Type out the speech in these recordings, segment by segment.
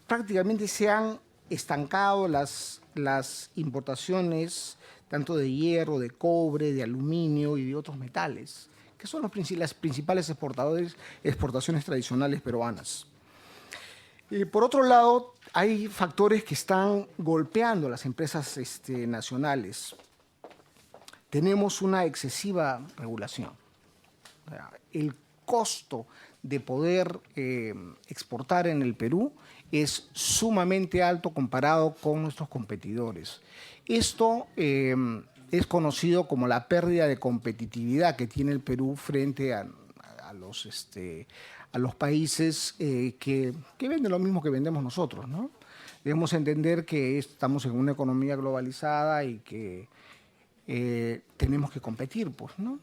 prácticamente se han estancado las importaciones tanto de hierro, de cobre, de aluminio y de otros metales, que son las principales exportaciones tradicionales peruanas. Por otro lado, hay factores que están golpeando a las empresas nacionales. Tenemos una excesiva regulación. O sea, el costo de poder exportar en el Perú es sumamente alto comparado con nuestros competidores. Esto es conocido como la pérdida de competitividad que tiene el Perú frente a los países que venden lo mismo que vendemos nosotros, ¿no? Debemos entender que estamos en una economía globalizada y que tenemos que competir, pues, ¿no?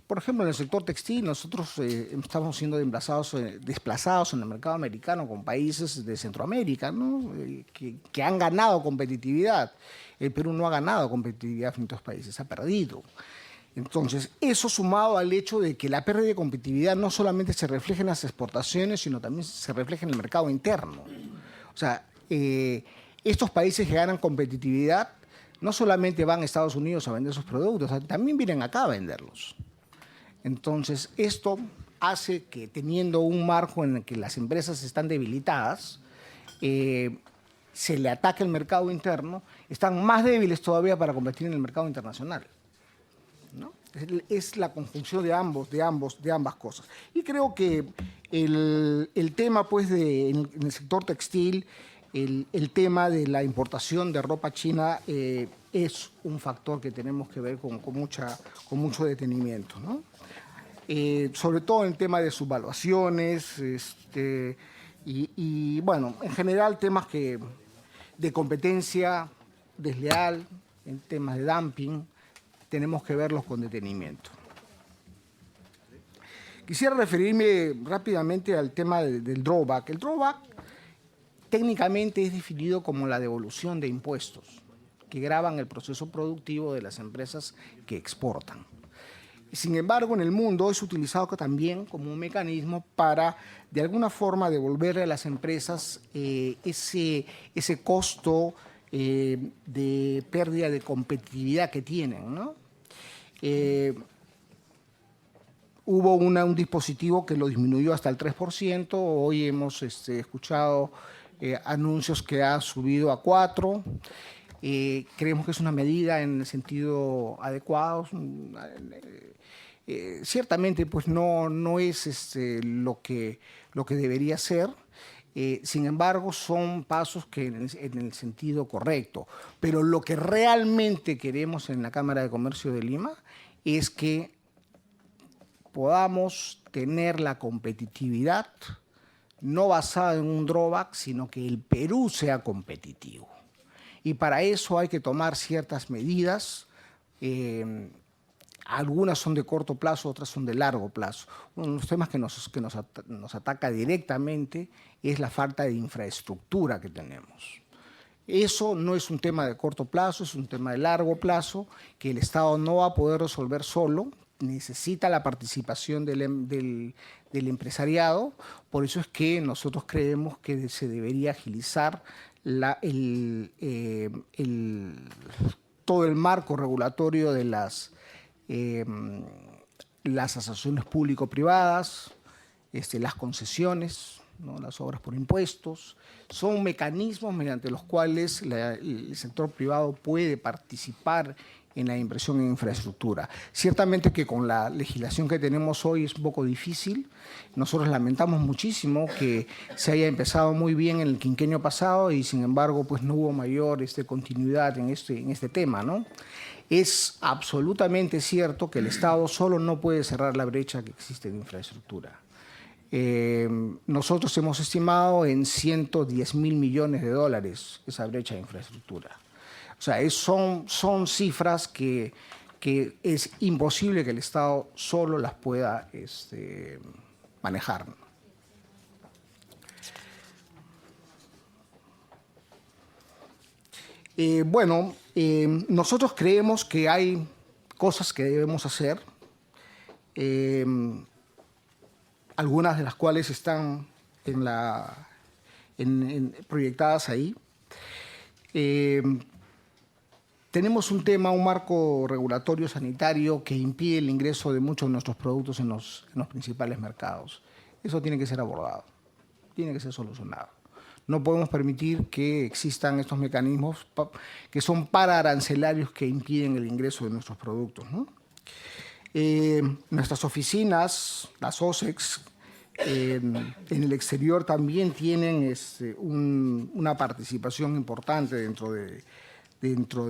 Por ejemplo, en el sector textil, nosotros estamos siendo desplazados en el mercado americano con países de Centroamérica, ¿no? Que han ganado competitividad. El Perú no ha ganado competitividad frente a estos países, ha perdido. Entonces, eso sumado al hecho de que la pérdida de competitividad no solamente se refleja en las exportaciones, sino también se refleja en el mercado interno. O sea, estos países que ganan competitividad no solamente van a Estados Unidos a vender sus productos, también vienen acá a venderlos. Entonces, esto hace que teniendo un marco en el que las empresas están debilitadas, se le ataque el mercado interno, están más débiles todavía para competir en el mercado internacional, ¿no? Es la conjunción de ambas cosas. Y creo que el tema, pues, en el sector textil, el tema de la importación de ropa china es un factor que tenemos que ver con mucho detenimiento, ¿no? Sobre todo en el tema de subvaluaciones y, bueno, en general temas de competencia desleal, en temas de dumping, tenemos que verlos con detenimiento. Quisiera referirme rápidamente al tema del drawback. El drawback técnicamente es definido como la devolución de impuestos que gravan el proceso productivo de las empresas que exportan. Sin embargo, en el mundo es utilizado también como un mecanismo para, de alguna forma, devolverle a las empresas ese costo de pérdida de competitividad que tienen, ¿no? Hubo un dispositivo que lo disminuyó hasta el 3%, hoy hemos escuchado anuncios que ha subido a 4%. Creemos que es una medida en el sentido adecuado. Ciertamente, pues no es lo que debería ser. Sin embargo, son pasos que en el sentido correcto. Pero lo que realmente queremos en la Cámara de Comercio de Lima es que podamos tener la competitividad no basada en un drawback, sino que el Perú sea competitivo. Y para eso hay que tomar ciertas medidas. Algunas son de corto plazo, otras son de largo plazo. Uno de los temas que nos ataca directamente es la falta de infraestructura que tenemos. Eso no es un tema de corto plazo, es un tema de largo plazo que el Estado no va a poder resolver solo. Necesita la participación del empresariado. Por eso es que nosotros creemos que se debería agilizar todo el marco regulatorio de las asociaciones público-privadas, las concesiones, ¿no? Las obras por impuestos. Son mecanismos mediante los cuales el sector privado puede participar en la inversión en infraestructura. Ciertamente que con la legislación que tenemos hoy es un poco difícil. Nosotros lamentamos muchísimo que se haya empezado muy bien en el quinquenio pasado y sin embargo pues no hubo mayor continuidad en este tema, ¿no? Es absolutamente cierto que el Estado solo no puede cerrar la brecha que existe en infraestructura. Nosotros hemos estimado en 110.000 millones de dólares esa brecha de infraestructura. O sea, son cifras que es imposible que el Estado solo las pueda manejar. Nosotros creemos que hay cosas que debemos hacer, algunas de las cuales están en la proyectadas ahí. Tenemos un marco regulatorio sanitario que impide el ingreso de muchos de nuestros productos en los principales mercados. Eso tiene que ser abordado, tiene que ser solucionado. No podemos permitir que existan estos mecanismos que son pararancelarios que impiden el ingreso de nuestros productos, ¿no? Nuestras oficinas, las OSEX, en el exterior también tienen una participación importante dentro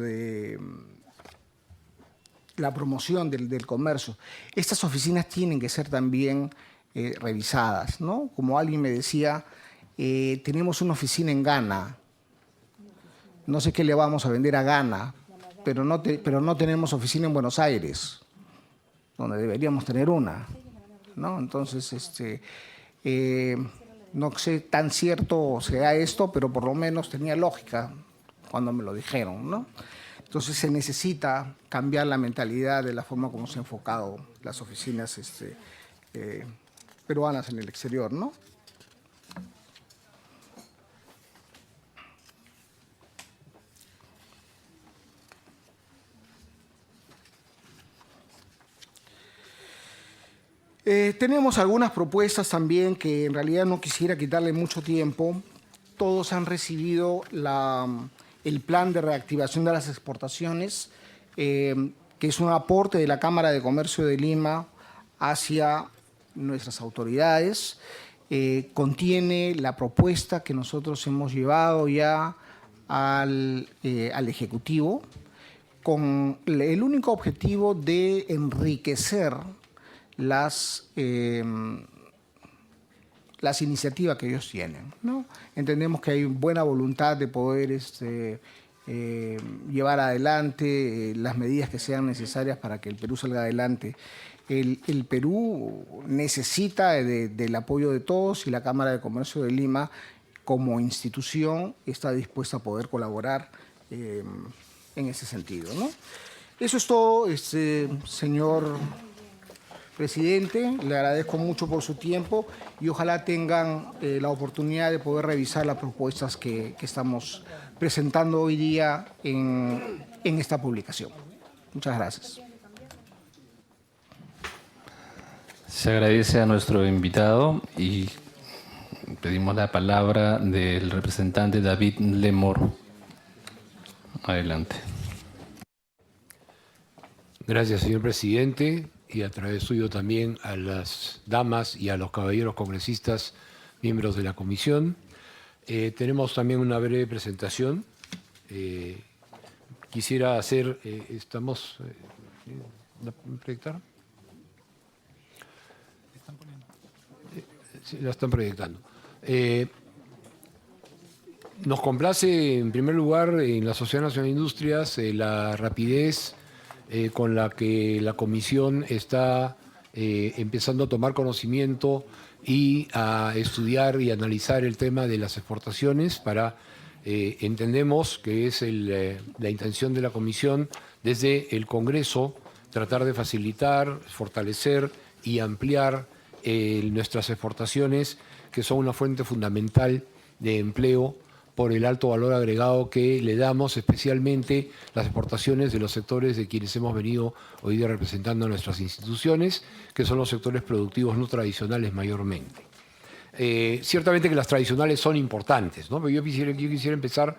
de la promoción del comercio. Estas oficinas tienen que ser también revisadas, ¿no? Como alguien me decía, tenemos una oficina en Ghana, no sé qué le vamos a vender a Ghana, pero no tenemos oficina en Buenos Aires, donde deberíamos tener una, ¿no? Entonces, no sé tan cierto sea esto, pero por lo menos tenía lógica cuando me lo dijeron, ¿no? Entonces se necesita cambiar la mentalidad de la forma como se han enfocado las oficinas peruanas en el exterior, ¿no? Tenemos algunas propuestas también que en realidad no quisiera quitarle mucho tiempo. Todos han recibido el plan de reactivación de las exportaciones, que es un aporte de la Cámara de Comercio de Lima hacia nuestras autoridades. Contiene la propuesta que nosotros hemos llevado ya al Ejecutivo con el único objetivo de enriquecer las iniciativas que ellos tienen, ¿no? Entendemos que hay buena voluntad de poder llevar adelante las medidas que sean necesarias para que el Perú salga adelante. El Perú necesita del apoyo de todos y la Cámara de Comercio de Lima, como institución, está dispuesta a poder colaborar en ese sentido, ¿no? Eso es todo, señor presidente. Le agradezco mucho por su tiempo y ojalá tengan la oportunidad de poder revisar las propuestas que estamos presentando hoy día en esta publicación. Muchas gracias. Se agradece a nuestro invitado y pedimos la palabra del representante David Lemor. Adelante. Gracias, señor presidente, y a través suyo también a las damas y a los caballeros congresistas, miembros de la comisión. Tenemos también una breve presentación. Quisiera hacer, estamos, ¿la proyectar? Sí, la están proyectando. Nos complace, en primer lugar, en la Sociedad Nacional de Industrias, la rapidez con la que la Comisión está empezando a tomar conocimiento y a estudiar y analizar el tema de las exportaciones entendemos que es la intención de la Comisión desde el Congreso tratar de facilitar, fortalecer y ampliar nuestras exportaciones, que son una fuente fundamental de empleo por el alto valor agregado que le damos, especialmente las exportaciones de los sectores de quienes hemos venido hoy día representando a nuestras instituciones, que son los sectores productivos no tradicionales mayormente. Ciertamente que las tradicionales son importantes, ¿no? Pero yo quisiera empezar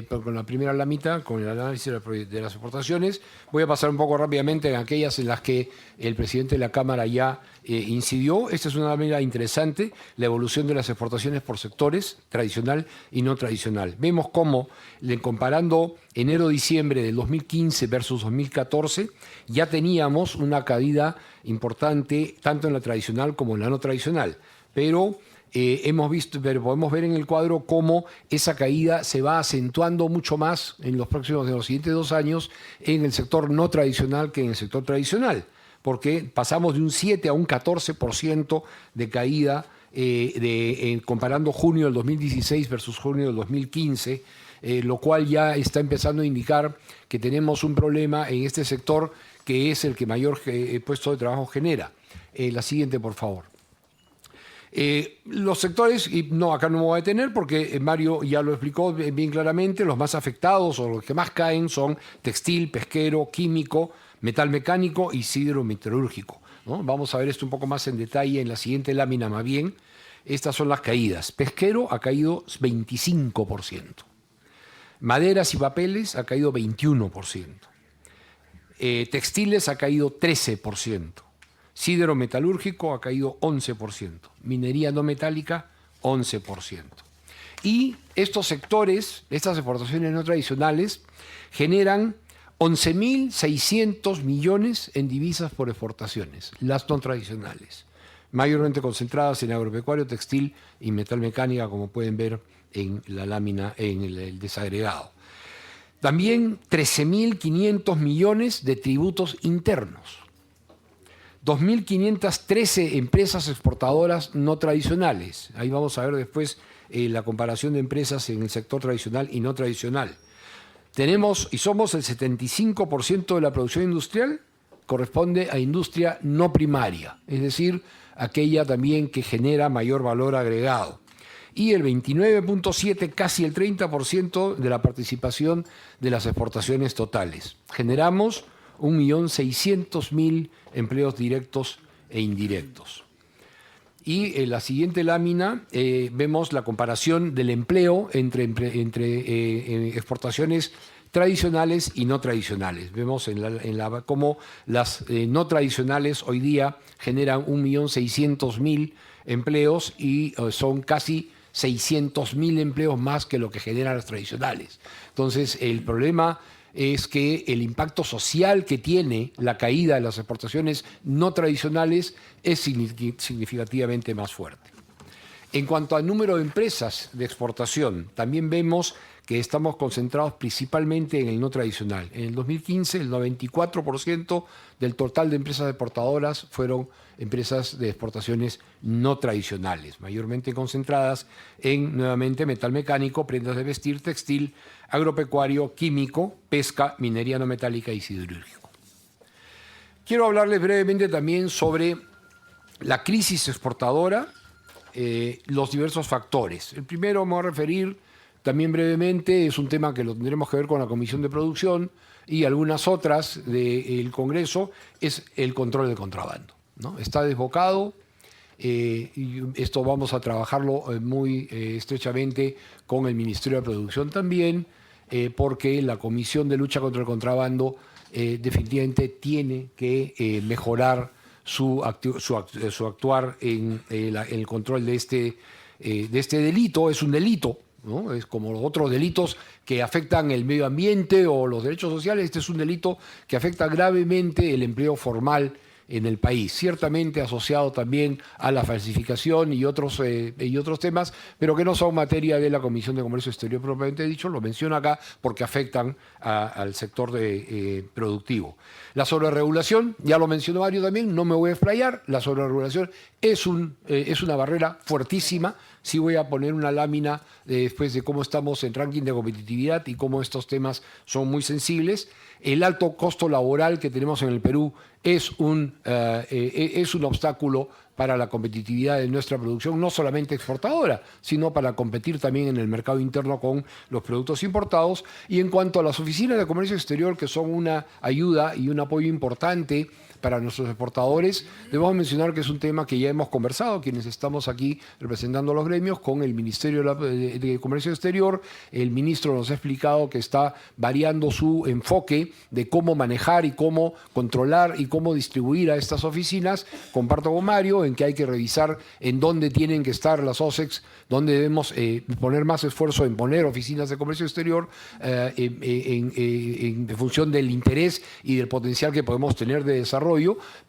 con la primera lámina, con el análisis de las exportaciones. Voy a pasar un poco rápidamente en aquellas en las que el presidente de la Cámara ya incidió. Esta es una lámina interesante, la evolución de las exportaciones por sectores, tradicional y no tradicional. Vemos cómo, comparando enero-diciembre del 2015 versus 2014, ya teníamos una caída importante tanto en la tradicional como en la no tradicional. Pero podemos ver en el cuadro cómo esa caída se va acentuando mucho más en los siguientes 2 años en el sector no tradicional que en el sector tradicional, porque pasamos de un 7 a un 14% de caída comparando junio del 2016 versus junio del 2015, lo cual ya está empezando a indicar que tenemos un problema en este sector que es el que mayor puesto de trabajo genera. La siguiente, por favor. Los sectores, y no, acá no me voy a detener porque Mario ya lo explicó bien claramente, los más afectados o los que más caen son textil, pesquero, químico, metal mecánico y siderometalúrgico, ¿no? Vamos a ver esto un poco más en detalle en la siguiente lámina más bien. Estas son las caídas. Pesquero ha caído 25%. Maderas y papeles ha caído 21%. Textiles ha caído 13%. Sidero metalúrgico ha caído 11%. Minería no metálica, 11%. Y estos sectores, estas exportaciones no tradicionales, generan 11.600 millones en divisas por exportaciones, las no tradicionales, mayormente concentradas en agropecuario, textil y metal mecánica, como pueden ver en la lámina, en el desagregado. También 13.500 millones de tributos internos. 2.513 empresas exportadoras no tradicionales. Ahí vamos a ver después la comparación de empresas en el sector tradicional y no tradicional. Tenemos y somos el 75% de la producción industrial, corresponde a industria no primaria, es decir, aquella también que genera mayor valor agregado. Y el 29.7%, casi el 30% de la participación de las exportaciones totales. Generamos 1.600.000 empleos directos e indirectos. Y en la siguiente lámina vemos la comparación del empleo entre exportaciones tradicionales y no tradicionales. Vemos cómo las no tradicionales hoy día generan 1.600.000 empleos y son casi 600.000 empleos más que lo que generan las tradicionales. Entonces, el problema es que el impacto social que tiene la caída de las exportaciones no tradicionales es significativamente más fuerte. En cuanto al número de empresas de exportación, también vemos que estamos concentrados principalmente en el no tradicional. En el 2015, el 94% del total de empresas exportadoras fueron empresas de exportaciones no tradicionales, mayormente concentradas en, nuevamente, metal mecánico, prendas de vestir, textil, agropecuario, químico, pesca, minería no metálica y siderúrgico. Quiero hablarles brevemente también sobre la crisis exportadora, los diversos factores. El primero me voy a referir también brevemente, es un tema que lo tendremos que ver con la Comisión de Producción y algunas otras del Congreso, es el control del contrabando, ¿no? Está desbocado, y esto vamos a trabajarlo muy estrechamente con el Ministerio de Producción también, porque la Comisión de Lucha contra el Contrabando definitivamente tiene que mejorar su actuar en el control de este delito. Es un delito, ¿no? Es como los otros delitos que afectan el medio ambiente o los derechos sociales. Este es un delito que afecta gravemente el empleo formal en el país, ciertamente asociado también a la falsificación y otros temas, pero que no son materia de la Comisión de Comercio Exterior propiamente dicho. Lo menciono acá porque afectan al sector productivo. La sobreregulación, ya lo mencionó Mario también, no me voy a explayar. La sobreregulación es una barrera fuertísima. Sí voy a poner una lámina después de cómo estamos en ranking de competitividad y cómo estos temas son muy sensibles. El alto costo laboral que tenemos en el Perú es un obstáculo para la competitividad de nuestra producción, no solamente exportadora, sino para competir también en el mercado interno con los productos importados. Y en cuanto a las oficinas de comercio exterior, que son una ayuda y un apoyo importante para nuestros exportadores, debemos mencionar que es un tema que ya hemos conversado, quienes estamos aquí representando a los gremios, con el Ministerio de Comercio Exterior. El ministro nos ha explicado que está variando su enfoque de cómo manejar y cómo controlar y cómo distribuir a estas oficinas. Comparto con Mario en que hay que revisar en dónde tienen que estar las OSEX, dónde debemos poner más esfuerzo en poner oficinas de comercio exterior en función del interés y del potencial que podemos tener de desarrollo.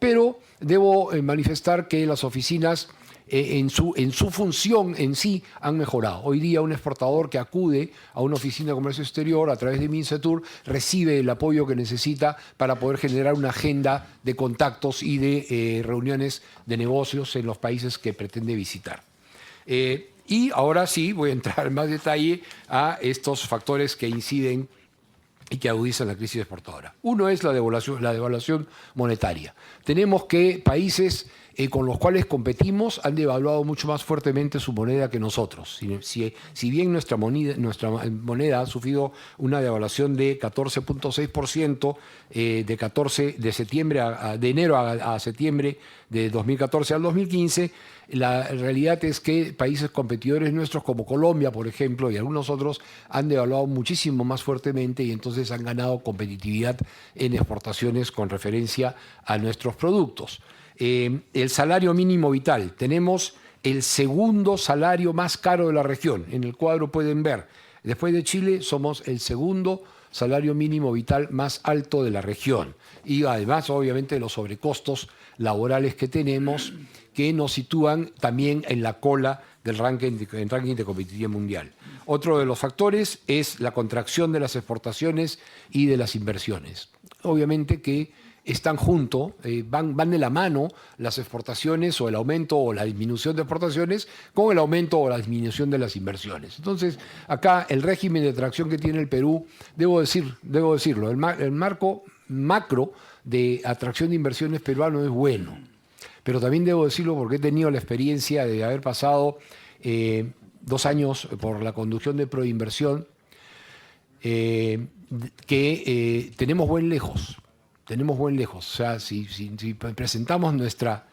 Pero debo manifestar que las oficinas en su función en sí han mejorado. Hoy día un exportador que acude a una oficina de comercio exterior a través de Mincetur recibe el apoyo que necesita para poder generar una agenda de contactos y de reuniones de negocios en los países que pretende visitar. Y ahora sí voy a entrar en más detalle a estos factores que inciden y que agudizan la crisis exportadora. Uno es la devaluación monetaria. Tenemos que países con los cuales competimos han devaluado mucho más fuertemente su moneda que nosotros. Si bien nuestra moneda ha sufrido una devaluación de 14.6% de enero a septiembre de 2014 al 2015, la realidad es que países competidores nuestros como Colombia, por ejemplo, y algunos otros han devaluado muchísimo más fuertemente y entonces han ganado competitividad en exportaciones con referencia a nuestros productos. El salario mínimo vital. Tenemos el segundo salario más caro de la región. En el cuadro pueden ver, después de Chile, somos el segundo salario mínimo vital más alto de la región. Y además, obviamente, los sobrecostos laborales que tenemos, que nos sitúan también en la cola del ranking de competitividad mundial. Otro de los factores es la contracción de las exportaciones y de las inversiones. Obviamente que están juntos, van de la mano las exportaciones o el aumento o la disminución de exportaciones con el aumento o la disminución de las inversiones. Entonces, acá el régimen de atracción que tiene el Perú, debo decirlo, el marco macro de atracción de inversiones peruano es bueno. Pero también debo decirlo porque he tenido la experiencia de haber pasado 2 años por la conducción de Proinversión, tenemos buen lejos. O sea, si presentamos nuestra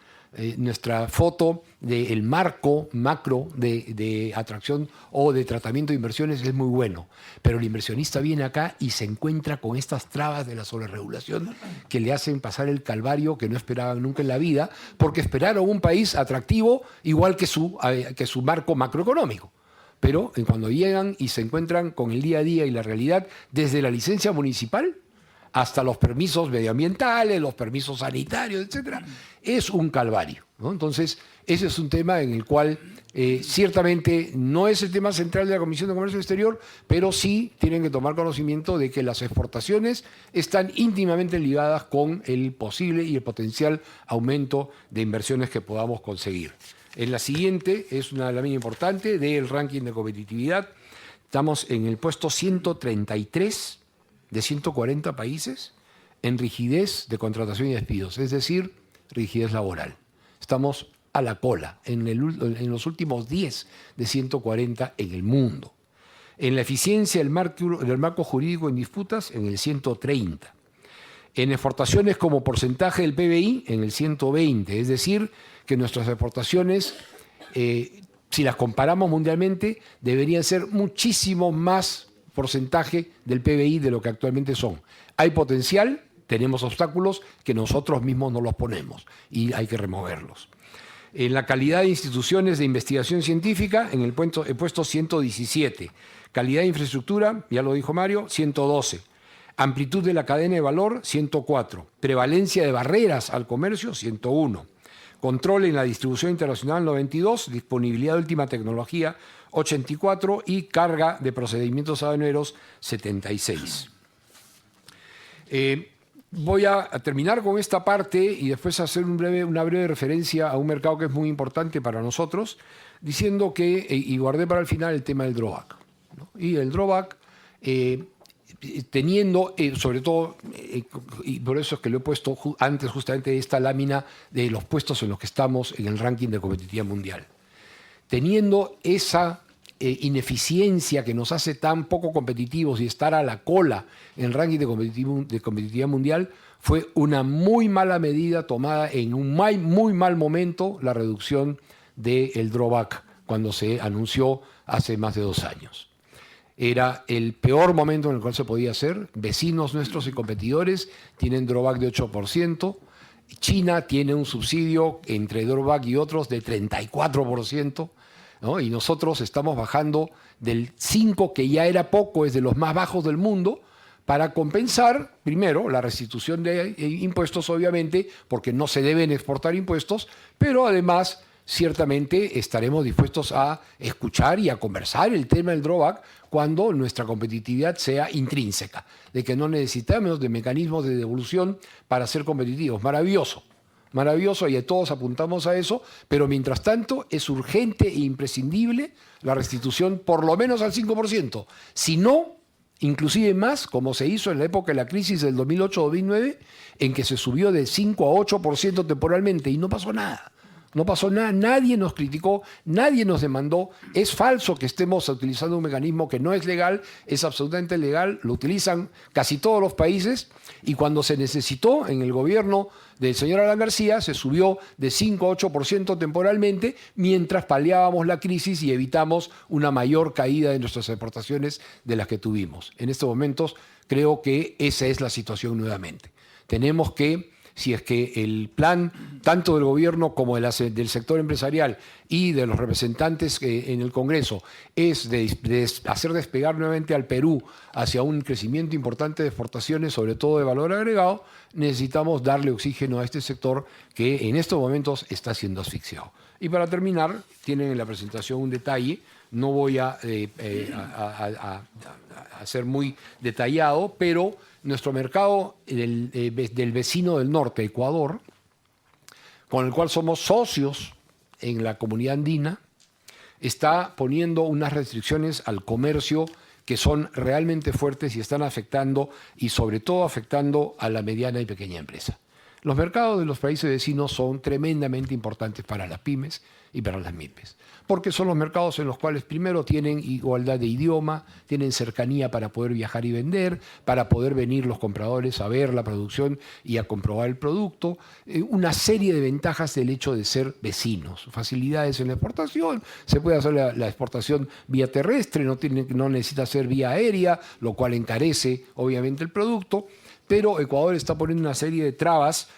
foto del marco macro de atracción o de tratamiento de inversiones es muy bueno. Pero el inversionista viene acá y se encuentra con estas trabas de la sobreregulación que le hacen pasar el calvario que no esperaban nunca en la vida, porque esperaron un país atractivo igual que su marco macroeconómico. Pero cuando llegan y se encuentran con el día a día y la realidad, desde la licencia municipal hasta los permisos medioambientales, los permisos sanitarios, etcétera, es un calvario, ¿no? Entonces, ese es un tema en el cual ciertamente no es el tema central de la Comisión de Comercio Exterior, pero sí tienen que tomar conocimiento de que las exportaciones están íntimamente ligadas con el posible y el potencial aumento de inversiones que podamos conseguir. En la siguiente es una lámina importante del ranking de competitividad. Estamos en el puesto 133 de 140 países en rigidez de contratación y despidos, es decir, rigidez laboral. Estamos a la cola en los últimos 10 de 140 en el mundo. En la eficiencia del marco jurídico en disputas, en el 130. En exportaciones como porcentaje del PBI, en el 120. Es decir, que nuestras exportaciones, si las comparamos mundialmente, deberían ser muchísimo más porcentaje del PBI de lo que actualmente son. Hay potencial, tenemos obstáculos que nosotros mismos no los ponemos y hay que removerlos. En la calidad de instituciones de investigación científica, en el puesto 117. Calidad de infraestructura, ya lo dijo Mario, 112. Amplitud de la cadena de valor, 104. Prevalencia de barreras al comercio, 101. Control en la distribución internacional, 92. Disponibilidad de última tecnología, 84. Y carga de procedimientos aduaneros, 76. Voy a terminar con esta parte y después hacer una breve referencia a un mercado que es muy importante para nosotros, diciendo que, y guardé para el final el tema del drawback, ¿no? Y el drawback, teniendo, sobre todo, y por eso es que lo he puesto antes justamente esta lámina de los puestos en los que estamos en el ranking de competitividad mundial. Teniendo esa ineficiencia que nos hace tan poco competitivos y estar a la cola en el ranking de competitividad mundial, fue una muy mala medida tomada en un muy mal momento la reducción del drawback cuando se anunció hace más de 2 años. Era el peor momento en el cual se podía hacer. Vecinos nuestros y competidores tienen drawback de 8%. China tiene un subsidio entre drawback y otros de 34%. ¿No? Y nosotros estamos bajando del 5, que ya era poco, es de los más bajos del mundo, para compensar, primero, la restitución de impuestos, obviamente, porque no se deben exportar impuestos, pero además, ciertamente, estaremos dispuestos a escuchar y a conversar el tema del drawback cuando nuestra competitividad sea intrínseca, de que no necesitamos de mecanismos de devolución para ser competitivos. Maravilloso, y todos apuntamos a eso, pero mientras tanto es urgente e imprescindible la restitución por lo menos al 5%. Si no, inclusive más, como se hizo en la época de la crisis del 2008-2009, en que se subió de 5 a 8% temporalmente y no pasó nada. No pasó nada, nadie nos criticó, nadie nos demandó. Es falso que estemos utilizando un mecanismo que no es legal, es absolutamente legal, lo utilizan casi todos los países, y cuando se necesitó en el gobierno del señor Alan García se subió de 5 a 8% temporalmente, mientras paliábamos la crisis y evitamos una mayor caída de nuestras exportaciones de las que tuvimos. En estos momentos creo que esa es la situación nuevamente. Tenemos que, si es que el plan tanto del gobierno como del sector empresarial y de los representantes en el Congreso es de hacer despegar nuevamente al Perú hacia un crecimiento importante de exportaciones, sobre todo de valor agregado, necesitamos darle oxígeno a este sector que en estos momentos está siendo asfixiado. Y para terminar, tienen en la presentación un detalle, no voy a ser muy detallado, pero nuestro mercado del vecino del norte, Ecuador, con el cual somos socios en la comunidad andina, está poniendo unas restricciones al comercio que son realmente fuertes y están afectando, y sobre todo afectando a la mediana y pequeña empresa. Los mercados de los países vecinos son tremendamente importantes para las pymes y para las MIPES, porque son los mercados en los cuales primero tienen igualdad de idioma, tienen cercanía para poder viajar y vender, para poder venir los compradores a ver la producción y a comprobar el producto, una serie de ventajas del hecho de ser vecinos, facilidades en la exportación, se puede hacer la exportación vía terrestre, no necesita ser vía aérea, lo cual encarece obviamente el producto, pero Ecuador está poniendo una serie de trabas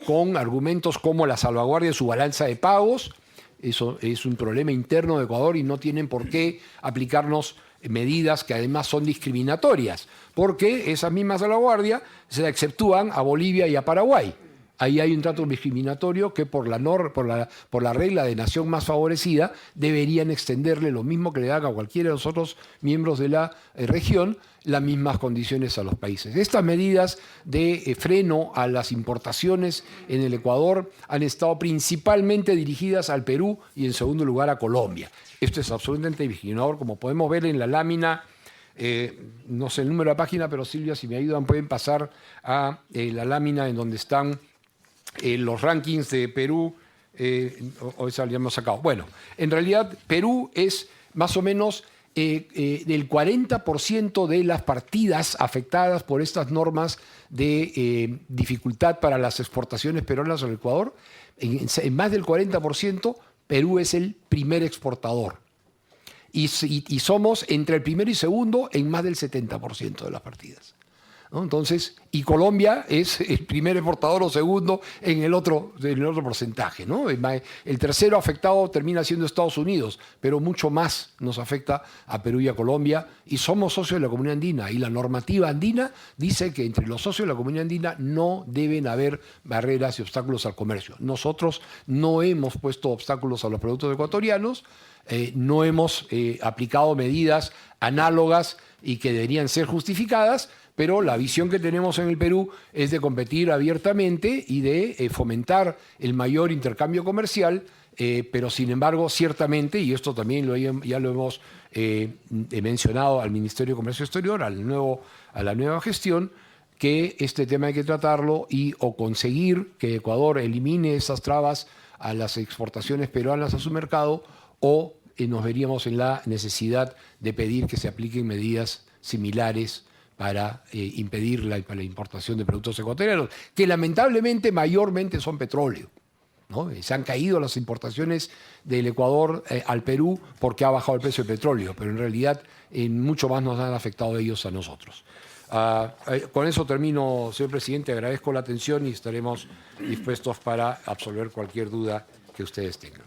con argumentos como la salvaguardia de su balanza de pagos. Eso es un problema interno de Ecuador y no tienen por qué aplicarnos medidas que además son discriminatorias, porque esas mismas salvaguardia se exceptúan a Bolivia y a Paraguay. Ahí hay un trato discriminatorio que por la regla de nación más favorecida deberían extenderle lo mismo que le dan a cualquiera de los otros miembros de la región, las mismas condiciones a los países. Estas medidas de freno a las importaciones en el Ecuador han estado principalmente dirigidas al Perú y en segundo lugar a Colombia. Esto es absolutamente discriminador, como podemos ver en la lámina. No sé el número de la página, pero Silvia, si me ayudan, pueden pasar a la lámina en donde están los rankings de Perú, o esa ya hemos sacado. Bueno, en realidad Perú es más o menos del 40% de las partidas afectadas por estas normas de dificultad para las exportaciones peruanas al Ecuador. En más del 40%, Perú es el primer exportador. Y somos entre el primero y segundo en más del 70% de las partidas, ¿no? Entonces, y Colombia es el primer exportador o segundo en el otro porcentaje, ¿no? El tercero afectado termina siendo Estados Unidos, pero mucho más nos afecta a Perú y a Colombia, y somos socios de la Comunidad Andina, y la normativa andina dice que entre los socios de la Comunidad Andina no deben haber barreras y obstáculos al comercio. Nosotros no hemos puesto obstáculos a los productos ecuatorianos, no hemos aplicado medidas análogas y que deberían ser justificadas, pero la visión que tenemos en el Perú es de competir abiertamente y de fomentar el mayor intercambio comercial, pero sin embargo, ciertamente, y esto también ya lo hemos mencionado al Ministerio de Comercio Exterior, a la nueva gestión, que este tema hay que tratarlo o conseguir que Ecuador elimine esas trabas a las exportaciones peruanas a su mercado, o nos veríamos en la necesidad de pedir que se apliquen medidas similares para impedir la importación de productos ecuatorianos, que lamentablemente mayormente son petróleo, ¿no? Se han caído las importaciones del Ecuador al Perú porque ha bajado el precio del petróleo, pero en realidad mucho más nos han afectado ellos a nosotros. Con eso termino, señor presidente. Agradezco la atención y estaremos dispuestos para absolver cualquier duda que ustedes tengan.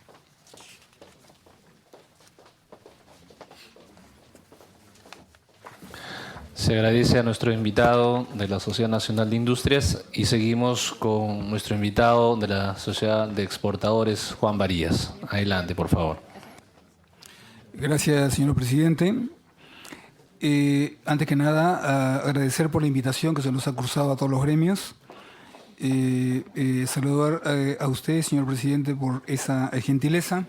Se agradece a nuestro invitado de la Sociedad Nacional de Industrias y seguimos con nuestro invitado de la Sociedad de Exportadores, Juan Varías. Adelante, por favor. Gracias, señor presidente. Antes que nada, agradecer por la invitación que se nos ha cruzado a todos los gremios. Saludar a usted, señor presidente, por esa gentileza.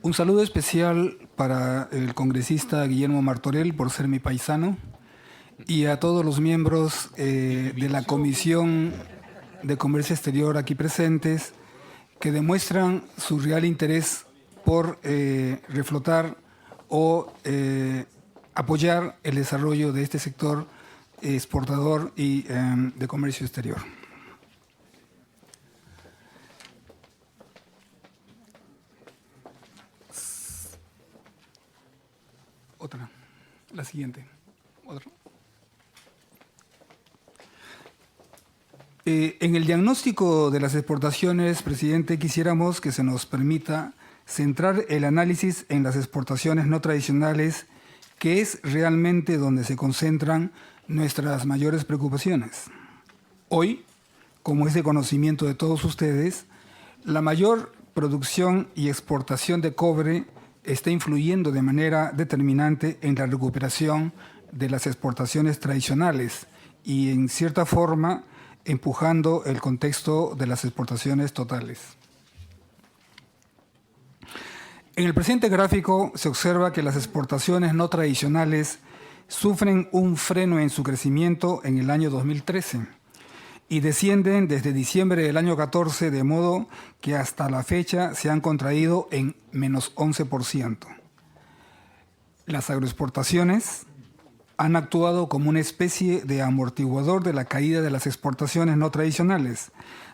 Un saludo especial para el congresista Guillermo Martorell, por ser mi paisano, y a todos los miembros de la Comisión de Comercio Exterior aquí presentes, que demuestran su real interés por reflotar o apoyar el desarrollo de este sector exportador y de comercio exterior. Otra, la siguiente. Otra. En el diagnóstico de las exportaciones, presidente, quisiéramos que se nos permita centrar el análisis en las exportaciones no tradicionales, que es realmente donde se concentran nuestras mayores preocupaciones. Hoy, como es de conocimiento de todos ustedes, la mayor producción y exportación de cobre está influyendo de manera determinante en la recuperación de las exportaciones tradicionales y, en cierta forma, empujando el contexto de las exportaciones totales. En el presente gráfico se observa que las exportaciones no tradicionales sufren un freno en su crecimiento en el año 2013 y descienden desde diciembre del año 14, de modo que hasta la fecha se han contraído en menos 11%. Las agroexportaciones han actuado como una especie de amortiguador de la caída de las exportaciones no tradicionales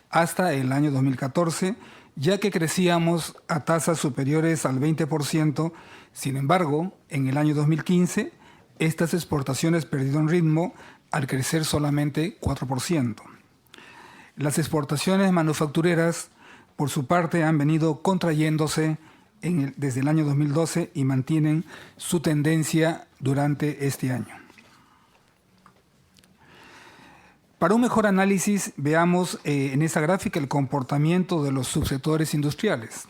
hasta el año 2014, ya que crecíamos a tasas superiores al 20%. Sin embargo, en el año 2015, estas exportaciones perdieron ritmo al crecer solamente 4%. Las exportaciones manufactureras, por su parte, han venido contrayéndose desde el año 2012 y mantienen su tendencia durante este año. Para un mejor análisis, veamos en esa gráfica el comportamiento de los subsectores industriales.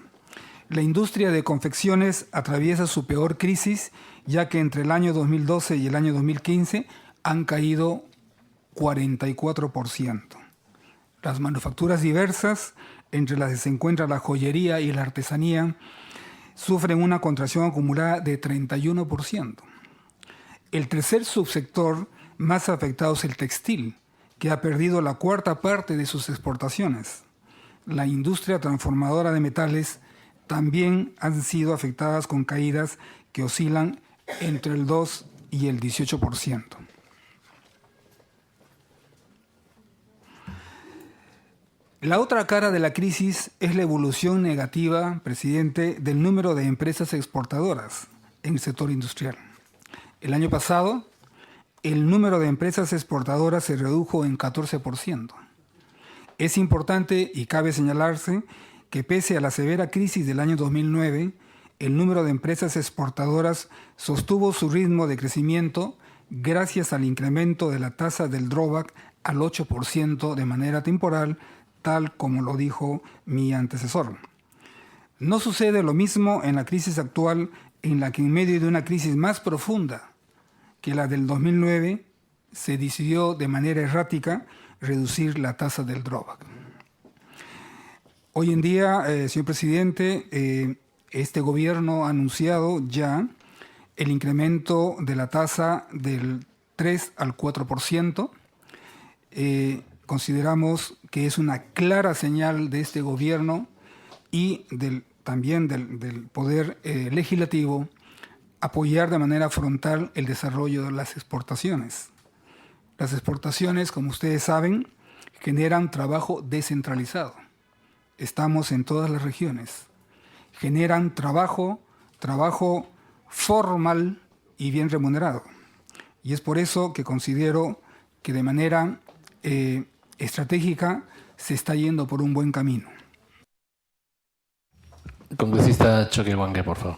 La industria de confecciones atraviesa su peor crisis, ya que entre el año 2012 y el año 2015 han caído 44%. Las manufacturas diversas, entre las que se encuentra la joyería y la artesanía, sufren una contracción acumulada de 31%. El tercer subsector más afectado es el textil, que ha perdido la cuarta parte de sus exportaciones. La industria transformadora de metales también han sido afectadas con caídas que oscilan entre el 2 y el 18%. La otra cara de la crisis es la evolución negativa, presidente, del número de empresas exportadoras en el sector industrial. El año pasado, el número de empresas exportadoras se redujo en 14%. Es importante y cabe señalarse que pese a la severa crisis del año 2009, el número de empresas exportadoras sostuvo su ritmo de crecimiento gracias al incremento de la tasa del drawback al 8% de manera temporal, tal como lo dijo mi antecesor. No sucede lo mismo en la crisis actual, en la que en medio de una crisis más profunda que la del 2009, se decidió de manera errática reducir la tasa del drawback. Hoy en día, señor presidente, este gobierno ha anunciado ya el incremento de la tasa del 3 al 4%. Consideramos que es una clara señal de este gobierno y también del poder legislativo apoyar de manera frontal el desarrollo de las exportaciones. Las exportaciones, como ustedes saben, generan trabajo descentralizado. Estamos en todas las regiones. Generan trabajo formal y bien remunerado. Y es por eso que considero que de manera estratégica se está yendo por un buen camino. Congresista Choquehuangue, por favor.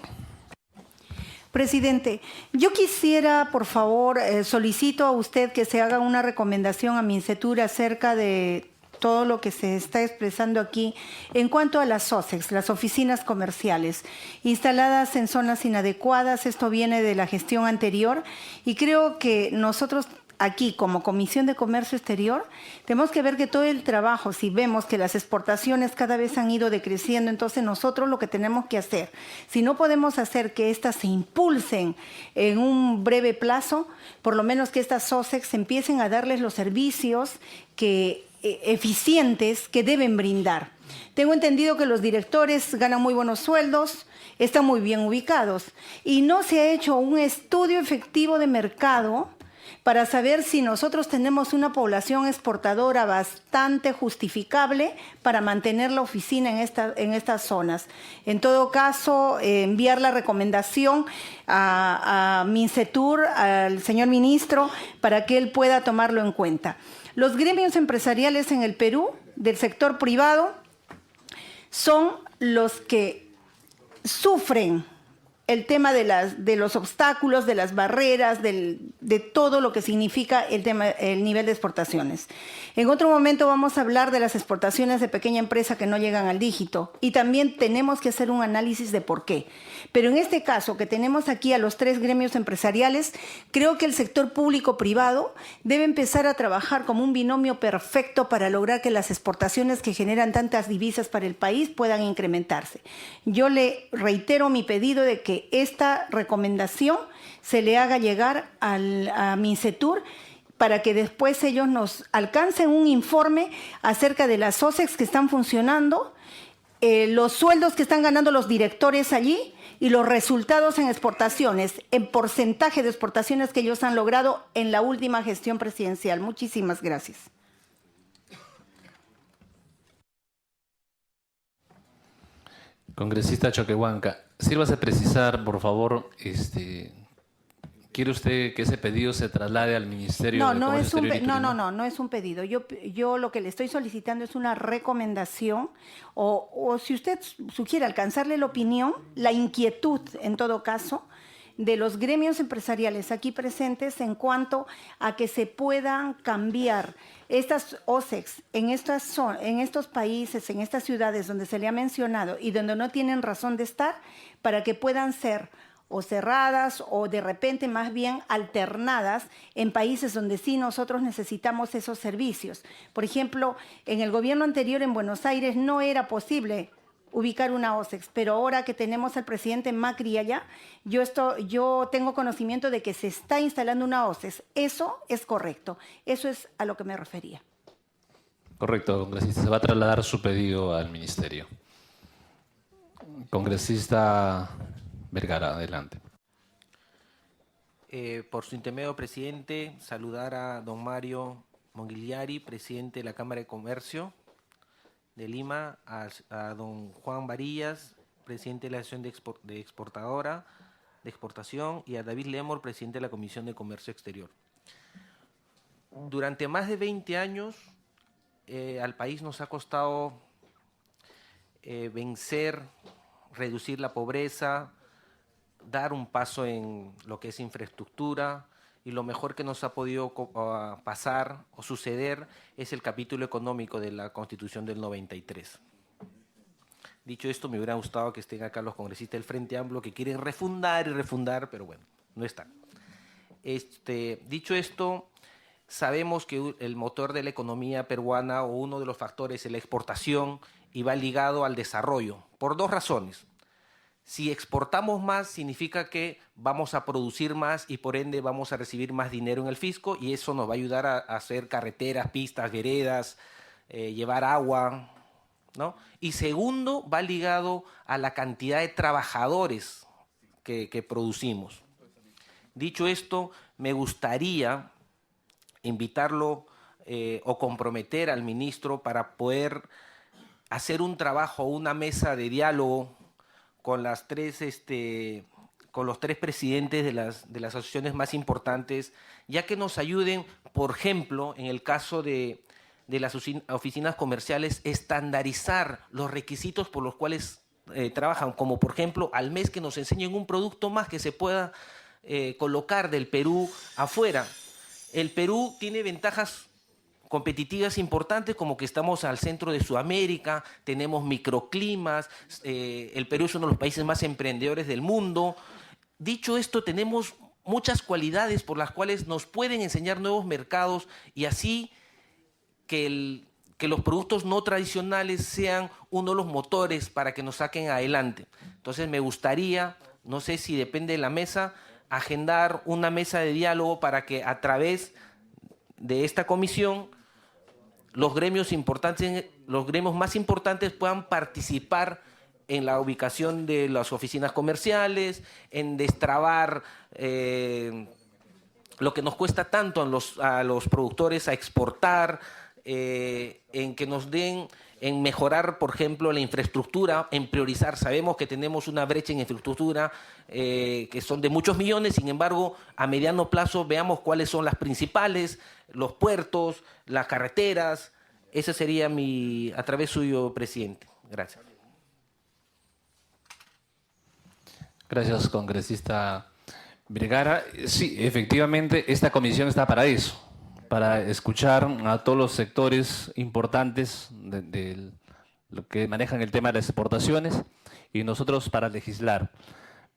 Presidente, yo quisiera, por favor, solicito a usted que se haga una recomendación a Mincetur acerca de todo lo que se está expresando aquí en cuanto a las OCEX, las oficinas comerciales, instaladas en zonas inadecuadas. Esto viene de la gestión anterior y creo que nosotros aquí, como Comisión de Comercio Exterior, tenemos que ver que todo el trabajo, si vemos que las exportaciones cada vez han ido decreciendo, entonces nosotros lo que tenemos que hacer, si no podemos hacer que éstas se impulsen en un breve plazo, por lo menos que estas OCEX empiecen a darles los servicios que eficientes que deben brindar. Tengo entendido que los directores ganan muy buenos sueldos, están muy bien ubicados y no se ha hecho un estudio efectivo de mercado para saber si nosotros tenemos una población exportadora bastante justificable para mantener la oficina en estas zonas. En todo caso, enviar la recomendación a Mincetur, al señor ministro, para que él pueda tomarlo en cuenta. Los gremios empresariales en el Perú, del sector privado, son los que sufren el tema de los obstáculos, de las barreras, de todo lo que significa el nivel de exportaciones. En otro momento vamos a hablar de las exportaciones de pequeña empresa que no llegan al dígito y también tenemos que hacer un análisis de por qué. Pero en este caso que tenemos aquí a los 3 gremios empresariales, creo que el sector público-privado debe empezar a trabajar como un binomio perfecto para lograr que las exportaciones que generan tantas divisas para el país puedan incrementarse. Yo le reitero mi pedido de que esta recomendación se le haga llegar a Mincetur para que después ellos nos alcancen un informe acerca de las OSEX que están funcionando, los sueldos que están ganando los directores allí y los resultados en exportaciones, en porcentaje de exportaciones que ellos han logrado en la última gestión presidencial. Muchísimas gracias. Congresista Choquehuanca, sírvase precisar, por favor, ¿quiere usted que ese pedido se traslade al Ministerio de Comercio Exterior y Turismo? No es un pedido. Yo lo que le estoy solicitando es una recomendación o si usted sugiere alcanzarle la opinión, la inquietud en todo caso, de los gremios empresariales aquí presentes en cuanto a que se puedan cambiar estas OSEX en estos países, en estas ciudades donde se le ha mencionado y donde no tienen razón de estar, para que puedan ser o cerradas o de repente más bien alternadas en países donde sí nosotros necesitamos esos servicios. Por ejemplo, en el gobierno anterior en Buenos Aires no era posible ubicar una OSEX, pero ahora que tenemos al presidente Macri allá, yo tengo conocimiento de que se está instalando una OSEX. Eso es correcto, eso es a lo que me refería. Correcto, congresista. Se va a trasladar su pedido al Ministerio. Congresista Vergara, adelante. Por su intermedio, presidente, saludar a don Mario Mongigliari, presidente de la Cámara de Comercio de Lima, a don Juan Varillas, presidente de la Asociación de Exportación, y a David Lemor, presidente de la Comisión de Comercio Exterior. Durante más de 20 años, al país nos ha costado vencer, reducir la pobreza, dar un paso en lo que es infraestructura, y lo mejor que nos ha podido pasar o suceder es el capítulo económico de la Constitución del 93. Dicho esto, me hubiera gustado que estén acá los congresistas del Frente Amplio que quieren refundar y refundar, pero bueno, no están. Dicho esto, sabemos que el motor de la economía peruana o uno de los factores es la exportación y va ligado al desarrollo, por 2 razones. Si exportamos más, significa que vamos a producir más y por ende vamos a recibir más dinero en el fisco y eso nos va a ayudar a hacer carreteras, pistas, veredas, llevar agua, ¿no? Y segundo, va ligado a la cantidad de trabajadores que producimos. Dicho esto, me gustaría invitarlo o comprometer al ministro para poder hacer un trabajo, una mesa de diálogo con los 3 presidentes de las asociaciones más importantes, ya que nos ayuden, por ejemplo, en el caso de las oficinas comerciales, estandarizar los requisitos por los cuales trabajan, como por ejemplo al mes que nos enseñen un producto más que se pueda colocar del Perú afuera. El Perú tiene ventajas competitivas importantes, como que estamos al centro de Sudamérica, tenemos microclimas, el Perú es uno de los países más emprendedores del mundo. Dicho esto, tenemos muchas cualidades por las cuales nos pueden enseñar nuevos mercados y así que los productos no tradicionales sean uno de los motores para que nos saquen adelante. Entonces me gustaría, no sé si depende de la mesa, agendar una mesa de diálogo para que a través de esta comisión los gremios importantes, los gremios más importantes puedan participar en la ubicación de las oficinas comerciales, en destrabar lo que nos cuesta tanto a los productores a exportar, en que nos den, en mejorar, por ejemplo, la infraestructura, en priorizar. Sabemos que tenemos una brecha en infraestructura que son de muchos millones, sin embargo, a mediano plazo veamos cuáles son las principales, los puertos, las carreteras. Ese sería a través suyo, presidente. Gracias. Gracias, congresista Vergara. Sí, efectivamente, esta comisión está para eso, para escuchar a todos los sectores importantes de lo que manejan el tema de las exportaciones y nosotros para legislar.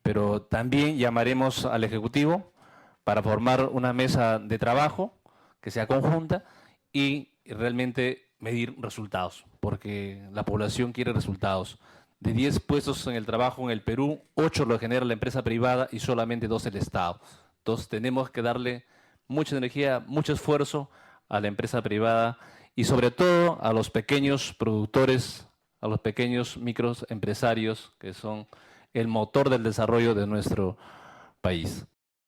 Pero también llamaremos al Ejecutivo para formar una mesa de trabajo que sea conjunta y realmente medir resultados, porque la población quiere resultados. De 10 puestos en el trabajo en el Perú, 8 lo genera la empresa privada y solamente 2 el Estado. Entonces tenemos que darle mucha energía, mucho esfuerzo a la empresa privada y sobre todo a los pequeños productores, a los pequeños microempresarios que son el motor del desarrollo de nuestro país.